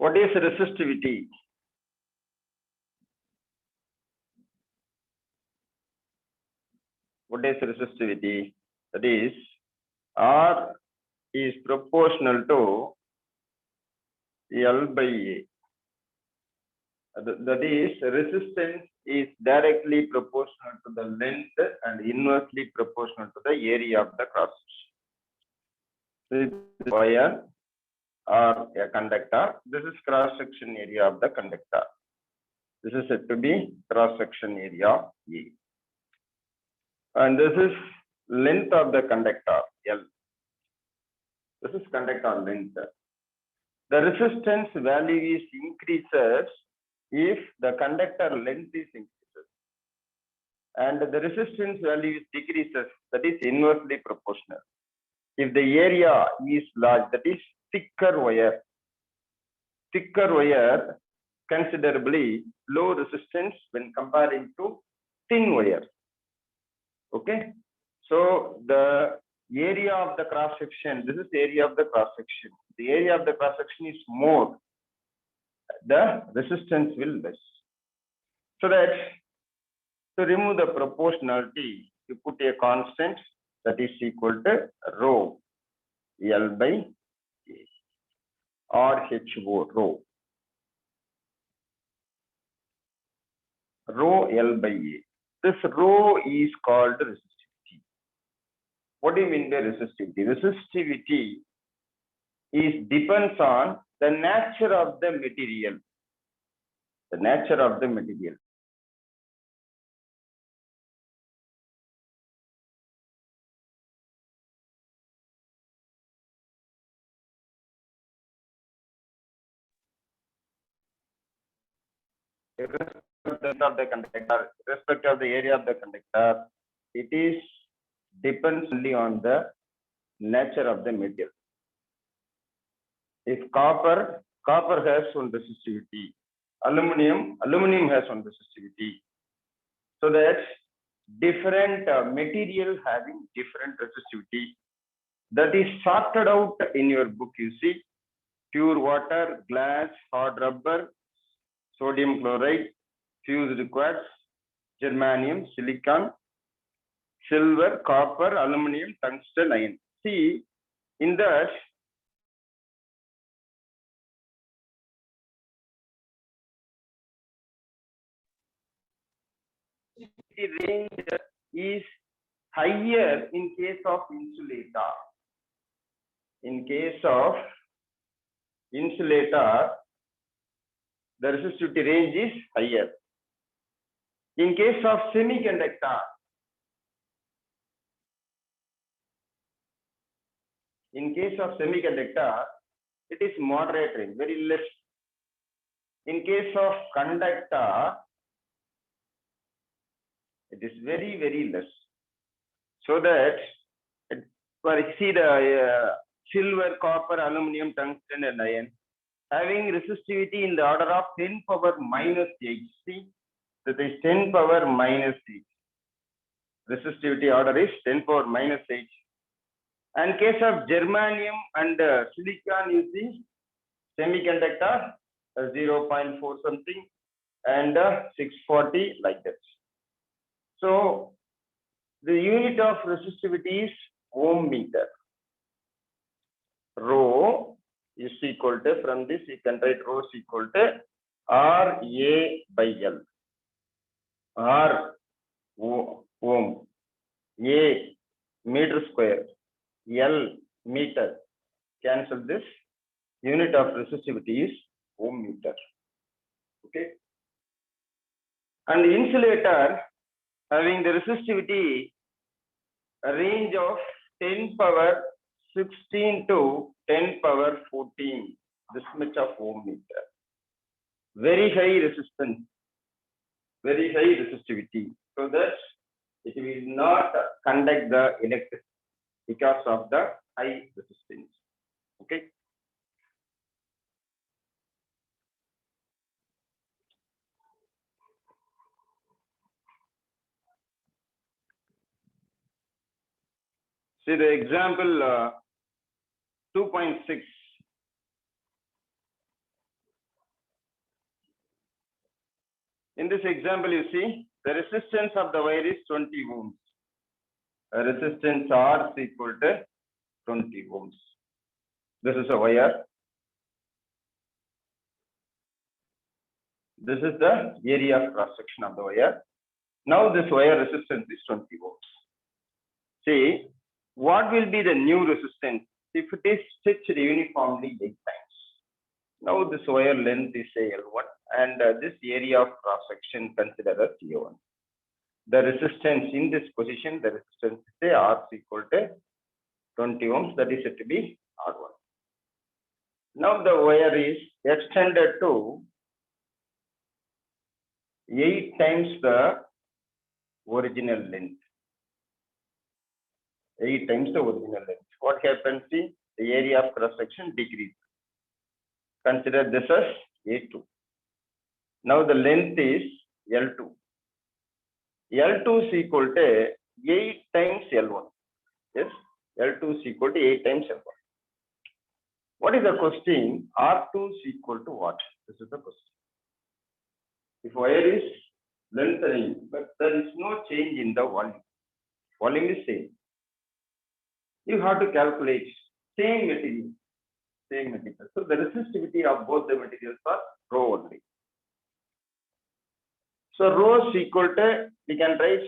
What is resistivity? What is resistivity? That is, R is proportional to L by A. That is, resistance is directly proportional to the length and inversely proportional to the area of the cross section. This is wire or a conductor. This is cross section area of the conductor. This is said to be cross section area A. And this is length of the conductor L. This is conductor length. The resistance value is increases if the conductor length is increases, and the resistance value is decreases, that is inversely proportional. If the area is large, that is thicker wire considerably low resistance when comparing to thin wire. Okay, so the area of the cross section, this is the area of the cross section. The area of the cross section is more, the resistance will less. So that to remove the proportionality, you put a constant that is equal to rho L by A, or HO, rho L by A. This rho is called resistivity. What do you mean by resistivity? Resistivity is depends on the nature of the material. The nature of the material. Irrespective of the conductor, irrespective of the area of the conductor, it is depends only on the nature of the material. If copper has one resistivity, aluminum has one resistivity. So that different material having different resistivity, that is sorted out in your book. You see, pure water, glass, hard rubber, sodium chloride, fused quartz, germanium, silicon, silver, copper, aluminum, tungsten, iron. See, in that the range is higher in case of insulator. In case of insulator, the resistivity range is higher. In case of semiconductor, it is moderate range, very less. In case of conductor, it is very, very less. So that, see the silver, copper, aluminum, tungsten, and iron having resistivity in the order of 10 power minus 8. See, that is 10 power minus 8. Resistivity order is 10 power minus 8. And case of germanium and silicon, you see, semiconductor 0.4 something and 640 like that. So the unit of resistivity is ohm meter. Rho is equal to, from this you can write rho is equal to RA by L. R ohm, A meter square, L meter. Cancel this. Unit of resistivity is ohm meter. Okay. And the insulator having the resistivity a range of 10 power 16 to 10 power 14, this much of ohm meter. Very high resistance, very high resistivity. So that it will not conduct the electricity because of the high resistance. Okay. See the example 2.6. In this example, you see the resistance of the wire is 20 ohms. Resistance R is equal to 20 ohms. This is a wire. This is the area of cross section of the wire. Now this wire resistance is 20 ohms. See, what will be the new resistance if it is stitched uniformly 8 times? Now this wire length is say L1 and this area of cross section considered as A1. The resistance in this position, the resistance say R is equal to 20 ohms, that is said to be R1. Now the wire is extended to 8 times the original length. 8 times the original length. What happens? See, the area of cross section decreases. Consider this as A2. Now the length is L2. L2 is equal to 8 times L1. Yes, L2 is equal to 8 times L1. What is the question? R2 is equal to what? This is the question. If wire is lengthening, but there is no change in the volume. Volume is same. You have to calculate same material. Same material. So the resistivity of both the materials are rho only. So rho is equal to, we can write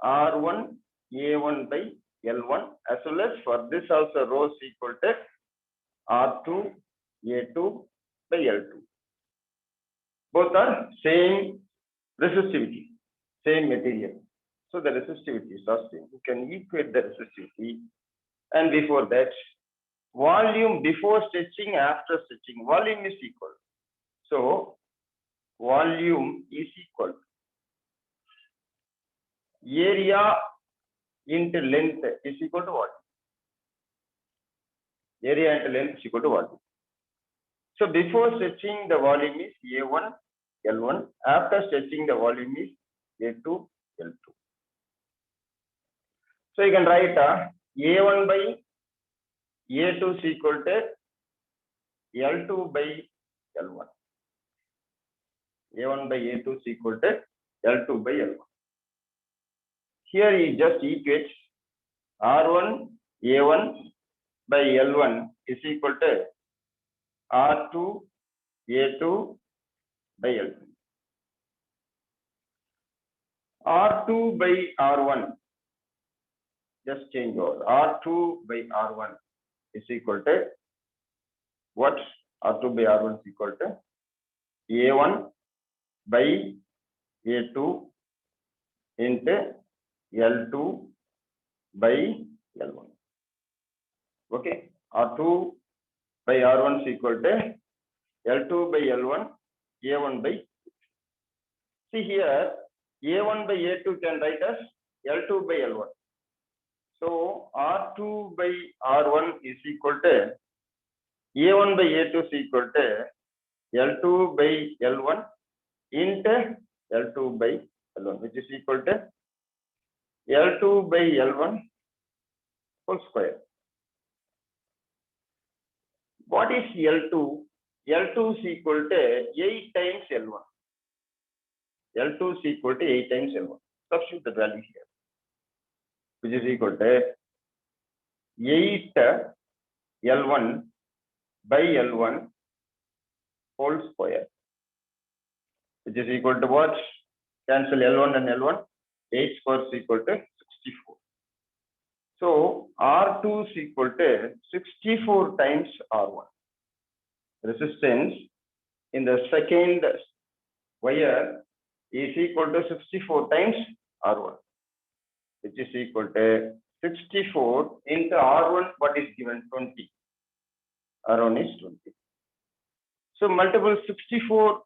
R1 A1 by L1, as well as for this also rho is equal to R2 A2 by L2. Both are same resistivity, same material. So the resistivities are same. You can equate the resistivity. And before that, volume before stitching, after stitching, volume is equal. So volume is equal. Area into length is equal to what? Area into length is equal to volume. So before stitching, the volume is A1, L1. After stitching, the volume is A2, L2. So you can write A1 by A2 is equal to L2 by L1. A1 by A2 is equal to L2 by L1. Here you just equate R1 A1 by L1 is equal to R2 A2 by L2. R2 by R1, just change over. R2 by R1 is equal to what? R2 by R1 is equal to A1 by A2 into L2 by L1. Okay, R2 by R1 is equal to L2 by L1, A1 by. See here, A1 by A2 can write as L2 by L1. So R2 by R1 is equal to A1 by A2 is equal to L2 by L1 into L2 by L1, which is equal to L2 by L1 whole square. What is L2? L2 is equal to 8 times L1. L2 is equal to 8 times L1. Substitute the value here, which is equal to 8 L1 by L1 whole square, which is equal to what? Cancel L1 and L1. 8 square is equal to 64. So R2 is equal to 64 times R1. Resistance in the second wire is equal to 64 times R1, which is equal to 64 into R1, what is given? 20. R1 is 20. So multiple 64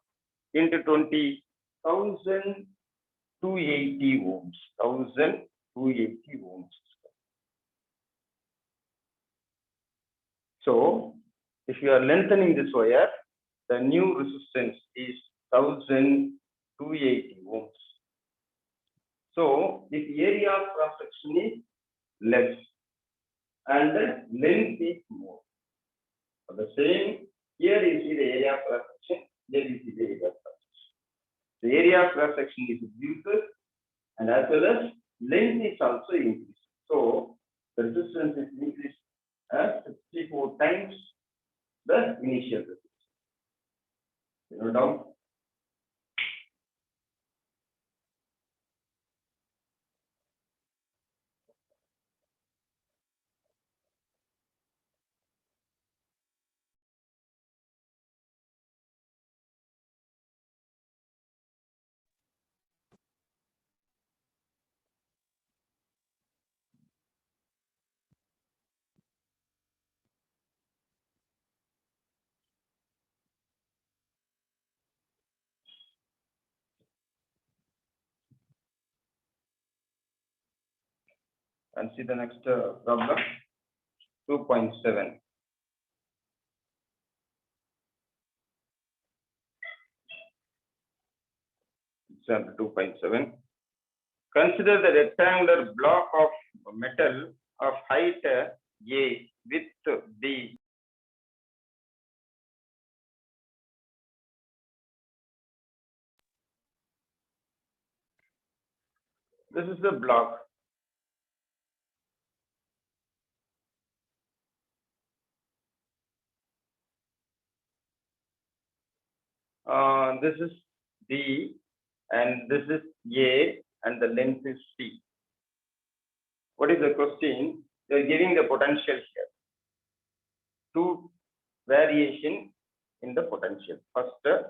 into 20, 1280 ohms. 1280 ohms. So if you are lengthening this wire, the new resistance is 1280 ohms. So if area of cross section is less and the length is more. For the same, here you see the area of cross section, here you see the area of cross section. the area of cross section is reduced, and as well as length is also increased. So the resistance is increased as 64 times the initial resistance. Note down. And see the next problem, 2.7. Example 2.7. Consider the rectangular block of metal of height A, width B. This is the block. This is B, and this is A, and the length is C. What is the question? They are giving the potential here. Two variation in the potential. First,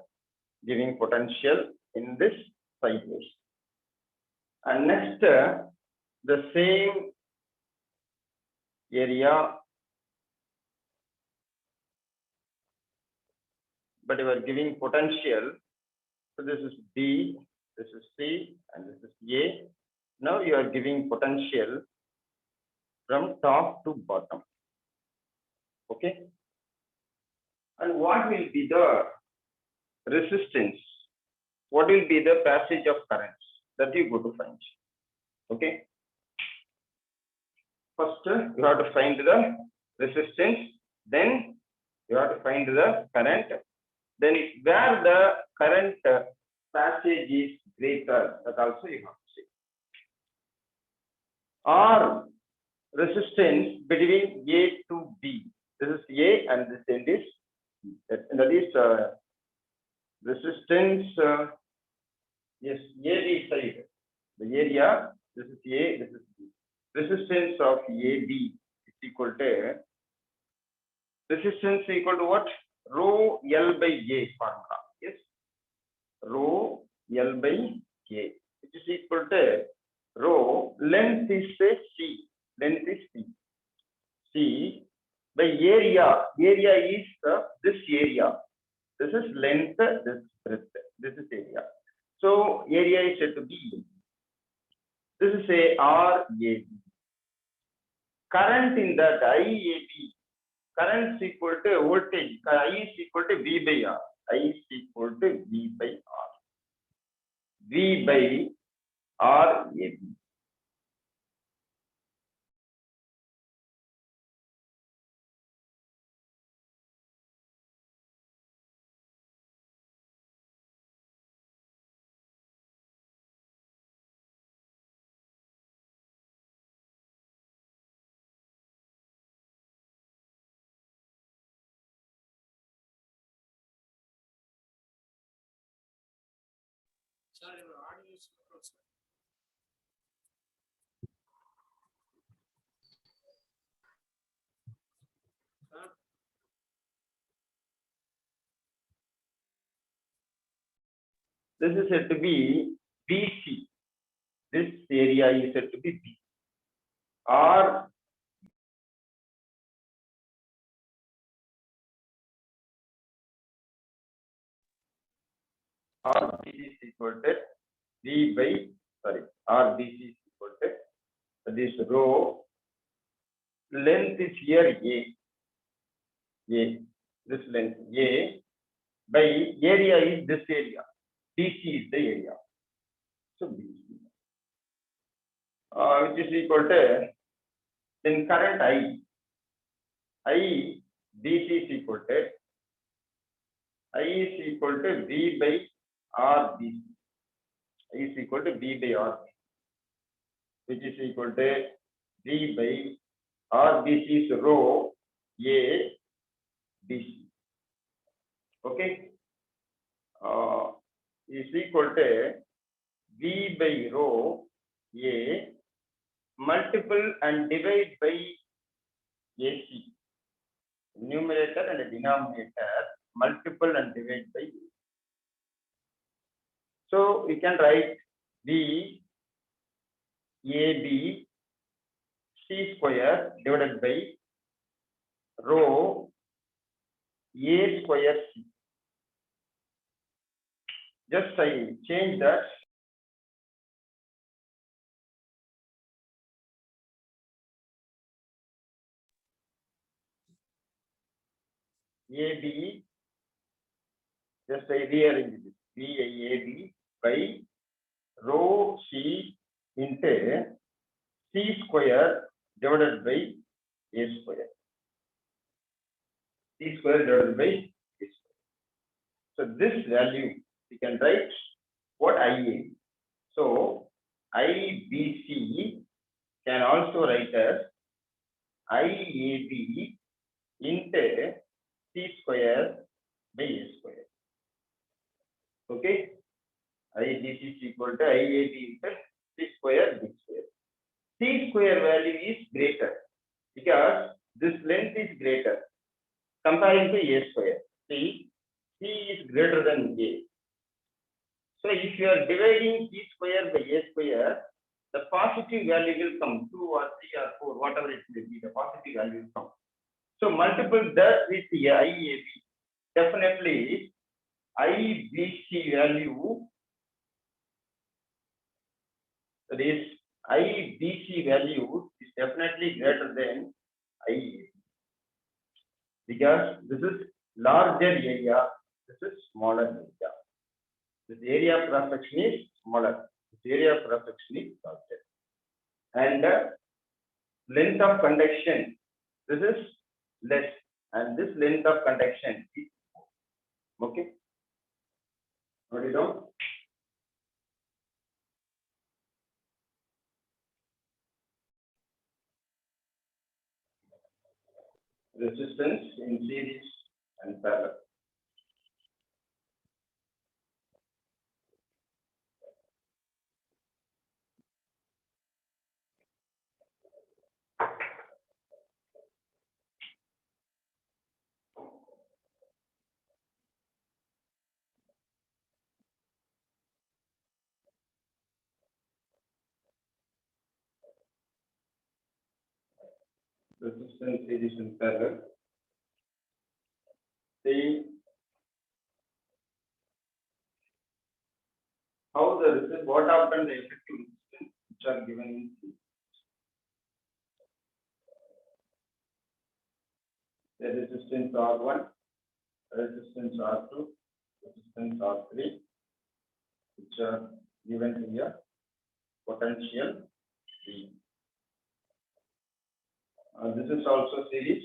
giving potential in this sideways, and next the same area, but you are giving potential. So this is B, this is C, and this is A. Now you are giving potential from top to bottom. Okay. And what will be the resistance? What will be the passage of currents that you go to find? Okay. First, you have to find the resistance. Then you have to find the current. Then where the current passage is greater, that also you have to see. Or resistance between A to B. This is A and this end is B. That is resistance, yes, AB side. The area, this is A, this is B. Resistance of AB is equal to, resistance equal to what? Rho L by A formula. Yes. Rho L by A, which is equal to rho, length is C. Length is C. C by area. Area is this area. This is length, this is breadth. This is area. So area is said to be. This is a RAB. Current in that IAB. Current is equal to voltage. I is equal to V by R. I is equal to V by R. V by RAB. This is said to be BC. This area is said to be B. R RBC is equal to V by, sorry, RBC is equal to this rho. Length is here A. This length A by area is this area. BC is the area. So BC. Which is equal to, then current I BC is equal to V by RBC. is equal to V by R, which is equal to V by R. This is rho A BC. Okay, is equal to V by rho A multiple and divide by AC. Numerator and denominator multiple and divide by AC. So we can write V AB C square divided by rho A square C. Just I change that. AB, just I rearrange this. VAB by rho C into C square divided by A square. C square divided by A square. So this value we can write what IA. So IBC can also write as IAB into C square by A square. Okay, IBC is equal to IAB into C square B square. C square value is greater because this length is greater comparing to A square. See, C is greater than A. So if you are dividing C square by A square, the positive value will come, 2 or 3 or 4, whatever it may be, the positive value will come. So multiple that with the IAB, definitely IBC value, that is IBC value is definitely greater than IAB because this is larger area, this is smaller area. This area of cross section is smaller, this area of cross section is larger. And length of conduction, this is less, and this length of conduction is more. Okay, note it down. Resistance in series and parallel. Resistance series and parallel. See how the resistance, what happened the effective resistance which are given in series. The resistance R1, resistance R2, resistance R3, which are given here, potential V. This is also series,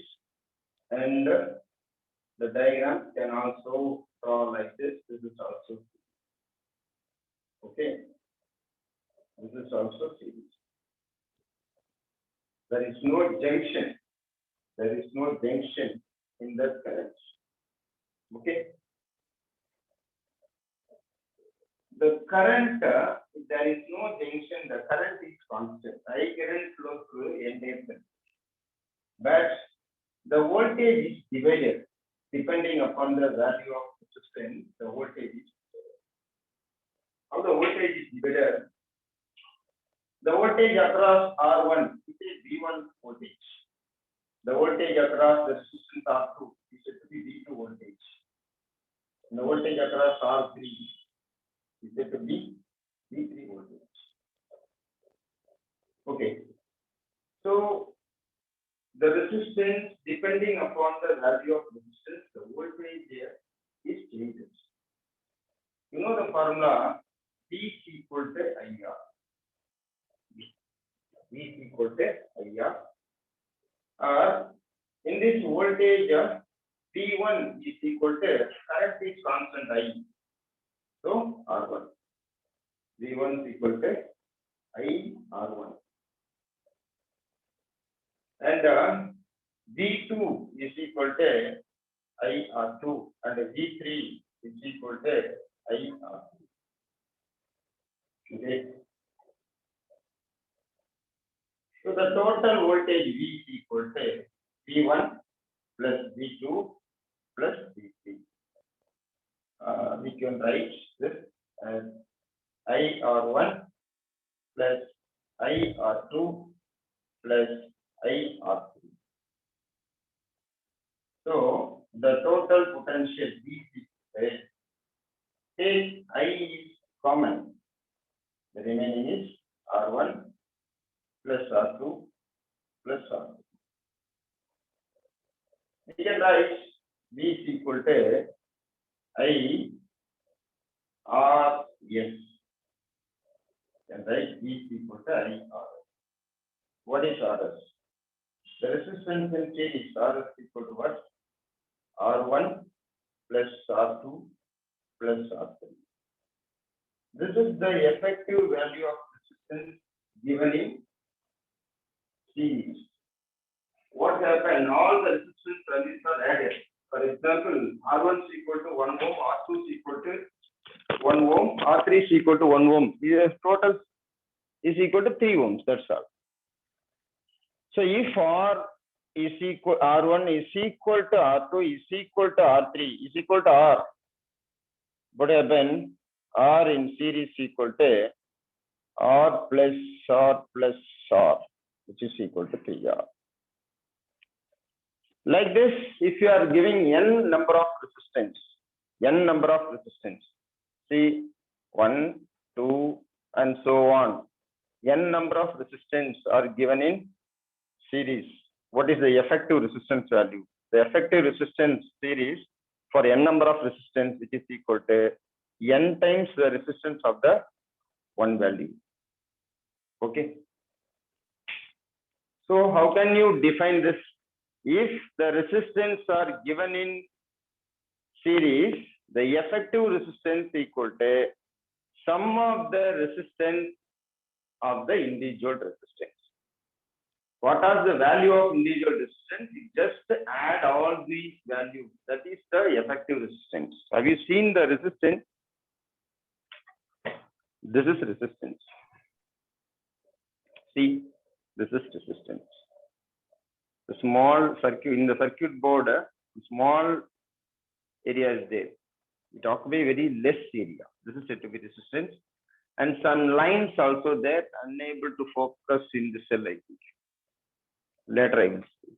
and the diagram can also draw like this. This is also series. Okay, this is also series. There is no junction. There is no junction in the current. Okay. The current, there is no junction. The current is constant. I current flows through entire circuit. But the voltage is divided depending upon the value of resistance. The voltage is divided. How the voltage is divided? The voltage across R1 is a V1 voltage. The voltage across the resistance R2 is said to be V2 voltage. And the voltage across R3 is said to be V3 voltage. Okay. So the resistance, depending upon the value of resistance, the voltage here is changes. You know the formula V is equal to IR. V is equal to IR. In this voltage, P1 is equal to current is constant I. So R1. V1 is equal to I R1. And V2 is equal to I R2 and V3 is equal to I R2. Okay. So the total voltage V is equal to V1 plus V2 plus V3. We can write this as I R1 plus I R2 plus I R3. So the total potential V is, take I is common. The remaining is R1 plus R2 plus R3. We can write V is equal to I R S. And write V is equal to I R S. What is R S? The resistance in series R is equal to what? R1 plus R2 plus R3. This is the effective value of resistance given in series. What happened? All the resistance values are added. For example, R1 is equal to 1 ohm, R2 is equal to 1 ohm, R3 is equal to 1 ohm. The total is equal to 3 ohms. That's all. So if R is equal, R1 is equal to R2 is equal to R3 is equal to R. What happened? R in series equal to R plus R, which is equal to 3R. Like this, if you are giving n number of resistance, see 1, 2, and so on, n number of resistance are given in series. What is the effective resistance value? The effective resistance series for n number of resistance, which is equal to n times the resistance of the one value. Okay. So how can you define this? If the resistance are given in series, the effective resistance equal to sum of the resistance of the individual resistance. What are the value of individual resistance? You just add all these values. That is the effective resistance. Have you seen the resistance? This is resistance. See, this is resistance. The small circuit in the circuit board, small area is there. It occupies very less area. This is said to be resistance. And some lines also there, unable to focus in the cell, I think. Later I will see.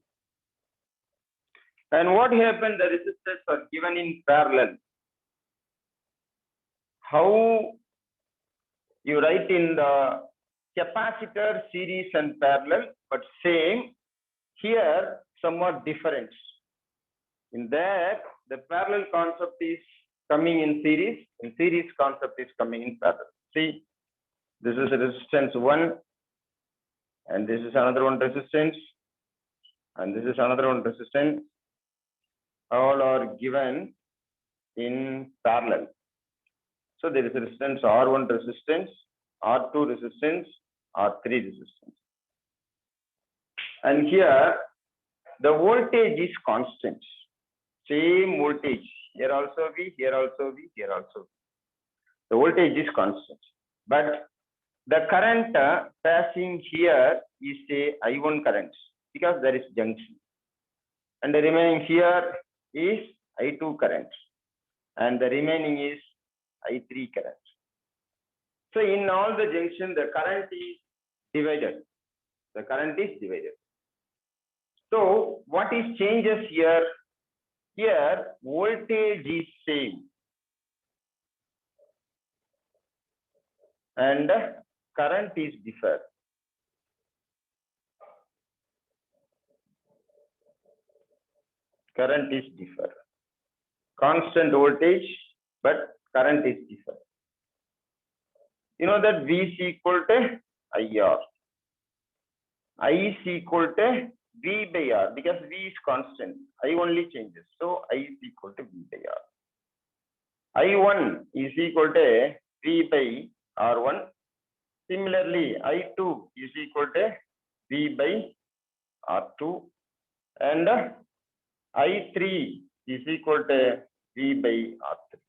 And what happened? The resistors are given in parallel. How you write in the capacitor series and parallel, but same. Here somewhat different. In that, the parallel concept is coming in series. In series concept is coming in parallel. See, this is resistance 1, and this is another one resistance, and this is another one resistance. All are given in parallel. So there is resistance R1 resistance, R2 resistance, R3 resistance. And here the voltage is constant. Same voltage. Here also V, here also V, here also V. The voltage is constant. But the current passing here is a I1 current because there is junction. And the remaining here is I2 current. And the remaining is I3 current. So in all the junction, the current is divided. The current is divided. So what is changes here? Here voltage is same. And current is different. Current is different. Constant voltage, but current is different. You know that V is equal to IR. I is equal to V by R because V is constant. I only changes. So I is equal to V by R. I1 is equal to V by R1. Similarly, I2 is equal to V by R2, and I3 is equal to V by R3.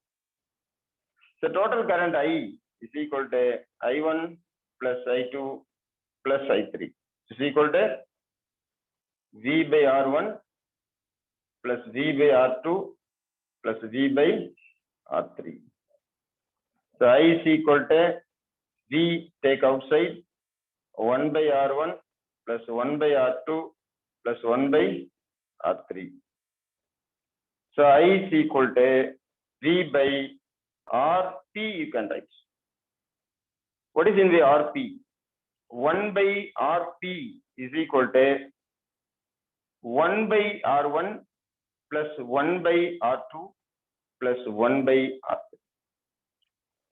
So total current I is equal to I1 plus I2 plus I3 is equal to V by R1 plus V by R2 plus V by R3. So I is equal to V take outside 1 by R1 plus 1 by R2 plus 1 by R3. So I is equal to V by RP you can write. What is in the RP? 1 by RP is equal to 1 by R1 plus 1 by R2 plus 1 by R3.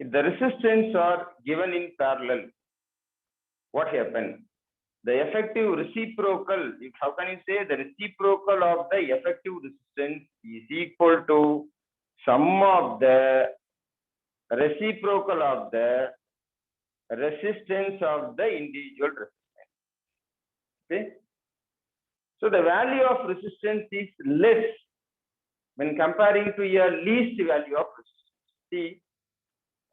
If the resistance are given in parallel, what happens? The effective reciprocal, how can you say the reciprocal of the effective resistance is equal to sum of the reciprocal of the resistance of the individual resistance. Okay. So the value of resistance is less when comparing to a least value of resistance. See,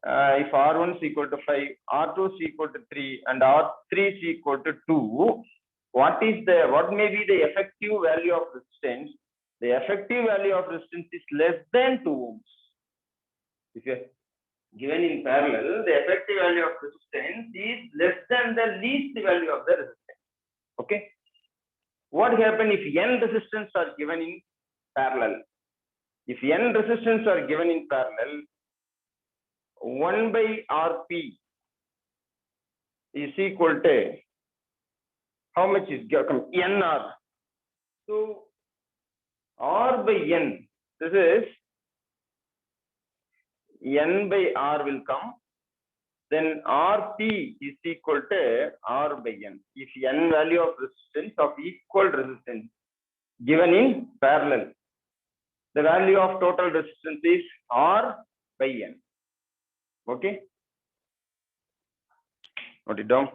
if R1 is equal to 5, R2 is equal to 3, and R3 is equal to 2, what may be the effective value of resistance? The effective value of resistance is less than 2 ohms. If you are given in parallel, the effective value of resistance is less than the least value of the resistance. Okay. What happens if n resistance are given in parallel? If n resistance are given in parallel, 1 by Rp is equal to how much is NR? So R by N, this is N by R will come, then Rp is equal to R by N. If N value of resistance of equal resistance given in parallel, the value of total resistance is R by N. Okay, note it down.